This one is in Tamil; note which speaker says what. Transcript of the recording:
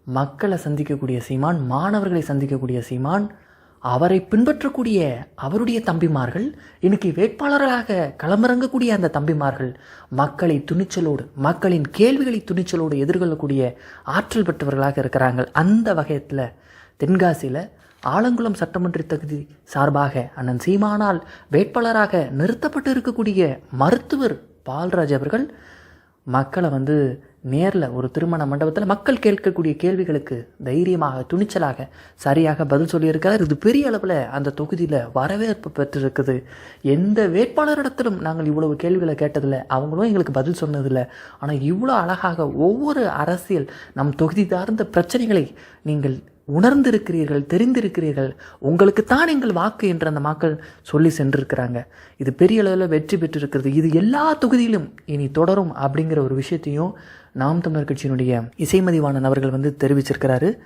Speaker 1: மக்களை சந்திக்கக்கூடிய சீமான், மாணவர்களை சந்திக்கக்கூடிய சீமான், அவரை பின்பற்றக்கூடிய அவருடைய தம்பிமார்கள், இன்னைக்கு வேட்பாளர்களாக களமிறங்கக்கூடிய அந்த தம்பிமார்கள் மக்களை துணிச்சலோடு, மக்களின் கேள்விகளை துணிச்சலோடு எதிர்கொள்ளக்கூடிய ஆற்றல் பெற்றவர்களாக இருக்கிறாங்க. அந்த வகையத்தில் தென்காசியில் ஆலங்குளம் சட்டமன்ற தொகுதி சார்பாக அண்ணன் சீமானால் வேட்பாளராக நிறுத்தப்பட்டு இருக்கக்கூடிய மருத்துவர் பால்ராஜ் அவர்கள் மக்களை நேரில் ஒரு திருமண மண்டபத்தில் மக்கள் கேட்கக்கூடிய கேள்விகளுக்கு தைரியமாக, துணிச்சலாக, சரியாக பதில் சொல்லியிருக்கிறார். இது பெரிய அளவில் அந்த தொகுதியில் வரவேற்பு பெற்றிருக்குது. எந்த வேட்பாளரிடத்திலும் நாங்கள் இவ்வளவு கேள்விகளை கேட்டதில்லை, அவங்களும் எங்களுக்கு பதில் சொன்னதில்லை. ஆனால் இவ்வளோ அழகாக ஒவ்வொரு அரசியல் நம் தொகுதி சார்ந்த பிரச்சனைகளை நீங்கள் உணர்ந்திருக்கிறீர்கள், தெரிந்திருக்கிறீர்கள், உங்களுக்கு தான் எங்கள் வாக்கு என்று அந்த மக்கள் சொல்லி சென்றிருக்கிறாங்க. இது பெரிய அளவில் வெற்றி பெற்றிருக்கிறது. இது எல்லா தொகுதியிலும் இனி தொடரும் அப்படிங்கிற ஒரு விஷயத்தையும் நாம் தமிழர் கட்சியினுடைய இசைமதிவாணன் அவர்கள் தெரிவிச்சிருக்கிறாரு.